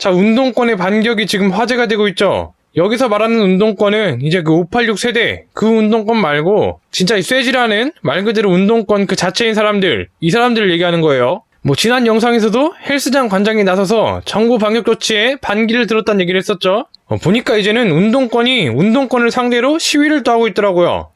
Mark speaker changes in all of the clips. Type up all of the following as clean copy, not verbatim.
Speaker 1: 자, 운동권의 반격이 지금 화제가 되고 있죠. 여기서 말하는 운동권은 이제 그 586 세대 그 운동권 말고 진짜 이 쇠질하는 말 그대로 운동권 그 자체인 사람들, 이 사람들을 얘기하는 거예요. 뭐 지난 영상에서도 헬스장 관장이 나서서 정부 방역 조치에 반기를 들었다는 얘기를 했었죠. 보니까 이제는 운동권이 운동권을 상대로 시위를 또 하고 있더라고요.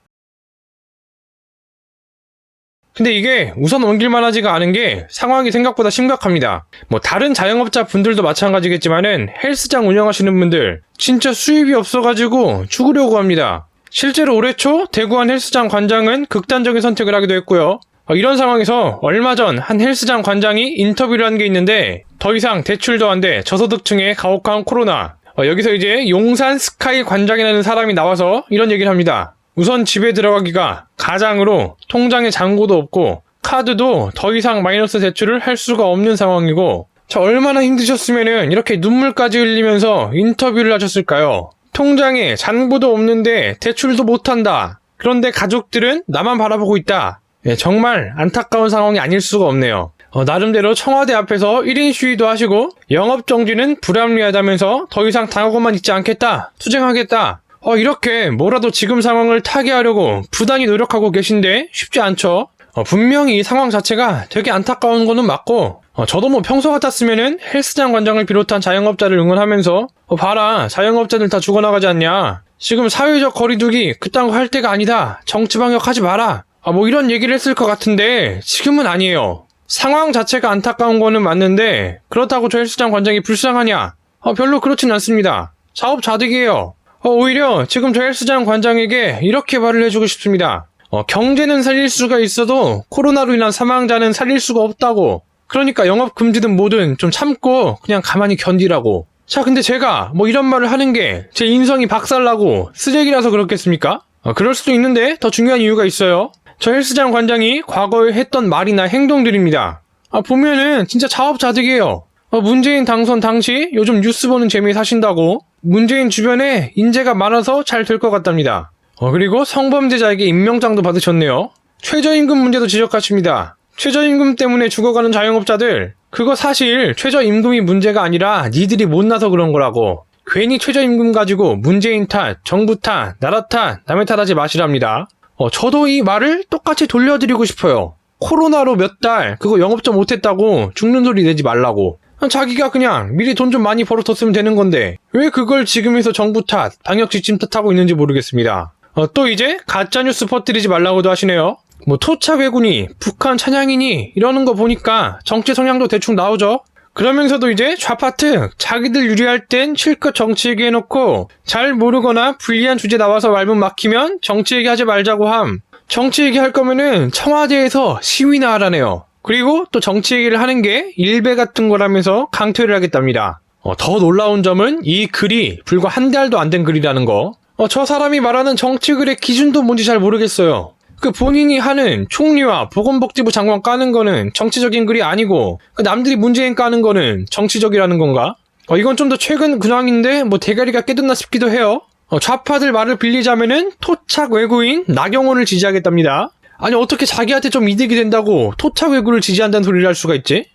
Speaker 1: 근데 이게 우선 옮길만 하지가 않은 게 상황이 생각보다 심각합니다. 뭐 다른 자영업자 분들도 마찬가지겠지만은 헬스장 운영하시는 분들 진짜 수입이 없어가지고 죽으려고 합니다. 실제로 올해 초 대구 한 헬스장 관장은 극단적인 선택을 하기도 했고요. 이런 상황에서 얼마 전 한 헬스장 관장이 인터뷰를 한 게 있는데 더 이상 대출도 안 돼 저소득층에 가혹한 코로나. 여기서 이제 용산 스카이 관장이라는 사람이 나와서 이런 얘기를 합니다. 우선 집에 들어가기가 가장으로 통장에 잔고도 없고 카드도 더 이상 마이너스 대출을 할 수가 없는 상황이고 자, 얼마나 힘드셨으면은 이렇게 눈물까지 흘리면서 인터뷰를 하셨을까요? 통장에 잔고도 없는데 대출도 못한다. 그런데 가족들은 나만 바라보고 있다. 정말 안타까운 상황이 아닐 수가 없네요. 나름대로 청와대 앞에서 1인 시위도 하시고 영업정지는 불합리하다면서 더 이상 당하고만 있지 않겠다. 투쟁하겠다. 이렇게 뭐라도 지금 상황을 타개하려고 부단히 노력하고 계신데 쉽지 않죠. 분명히 이 상황 자체가 되게 안타까운 거는 맞고 저도 뭐 평소 같았으면은 헬스장 관장을 비롯한 자영업자를 응원하면서 봐라 자영업자들 다 죽어나가지 않냐. 지금 사회적 거리두기 그딴 거 할 때가 아니다. 정치 방역하지 마라. 뭐 이런 얘기를 했을 것 같은데 지금은 아니에요. 상황 자체가 안타까운 거는 맞는데 그렇다고 저 헬스장 관장이 불쌍하냐? 별로 그렇진 않습니다. 자업자득이에요. 오히려 지금 저 헬스장 관장에게 이렇게 말을 해주고 싶습니다. 경제는 살릴 수가 있어도 코로나로 인한 사망자는 살릴 수가 없다고. 그러니까 영업 금지든 뭐든 좀 참고 그냥 가만히 견디라고. 자, 근데 제가 뭐 이런 말을 하는 게 제 인성이 박살나고 쓰레기라서 그렇겠습니까? 그럴 수도 있는데 더 중요한 이유가 있어요. 저 헬스장 관장이 과거에 했던 말이나 행동들입니다. 보면은 진짜 자업자득이에요. 문재인 당선 당시 요즘 뉴스 보는 재미에 사신다고 문재인 주변에 인재가 많아서 잘 될 것 같답니다. 그리고 성범죄자에게 임명장도 받으셨네요. 최저임금 문제도 지적하십니다. 최저임금 때문에 죽어가는 자영업자들 그거 사실 최저임금이 문제가 아니라 니들이 못나서 그런 거라고. 괜히 최저임금 가지고 문재인 탓, 정부 탓, 나라 탓, 남의 탓하지 마시랍니다. 저도 이 말을 똑같이 돌려드리고 싶어요. 코로나로 몇 달 그거 영업도 못했다고 죽는 소리 내지 말라고. 자기가 그냥 미리 돈 좀 많이 벌어뒀으면 되는 건데 왜 그걸 지금에서 정부 탓, 방역 지침 탓하고 있는지 모르겠습니다. 또 이제 가짜뉴스 퍼뜨리지 말라고도 하시네요. 뭐 토착 왜군이 북한 찬양이니 이러는 거 보니까 정치 성향도 대충 나오죠. 그러면서도 이제 좌파특 자기들 유리할 땐 실컷 정치 얘기해놓고 잘 모르거나 불리한 주제 나와서 말문 막히면 정치 얘기하지 말자고 함. 정치 얘기할 거면은 청와대에서 시위나 하라네요. 그리고 또 정치 얘기를 하는 게 일배 같은 거라면서 강퇴를 하겠답니다. 더 놀라운 점은 이 글이 불과 한 달도 안 된 글이라는 거. 저 사람이 말하는 정치글의 기준도 뭔지 잘 모르겠어요. 그 본인이 하는 총리와 보건복지부 장관 까는 거는 정치적인 글이 아니고 남들이 문재인 까는 거는 정치적이라는 건가? 이건 좀 더 최근 근황인데 뭐 대가리가 깨졌나 싶기도 해요. 좌파들 말을 빌리자면은 토착 외구인 나경원을 지지하겠답니다. 아니 어떻게 자기한테 좀 이득이 된다고 토착 외구를 지지한다는 소리를 할 수가 있지?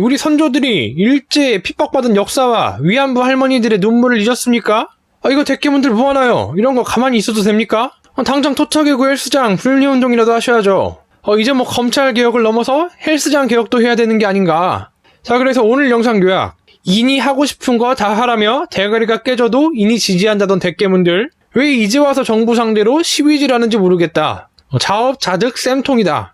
Speaker 1: 우리 선조들이 일제에 핍박받은 역사와 위안부 할머니들의 눈물을 잊었습니까? 이거 대깨문들 뭐하나요? 이런 거 가만히 있어도 됩니까? 당장 토착 외구 헬스장 분리운동이라도 하셔야죠. 이제 뭐 검찰 개혁을 넘어서 헬스장 개혁도 해야 되는 게 아닌가. 자, 그래서 오늘 영상 요약. 인이 하고 싶은 거 다 하라며 대가리가 깨져도 인이 지지한다던 대깨문들 왜 이제 와서 정부 상대로 시위질 하는지 모르겠다. 자업자득 쌤통이다.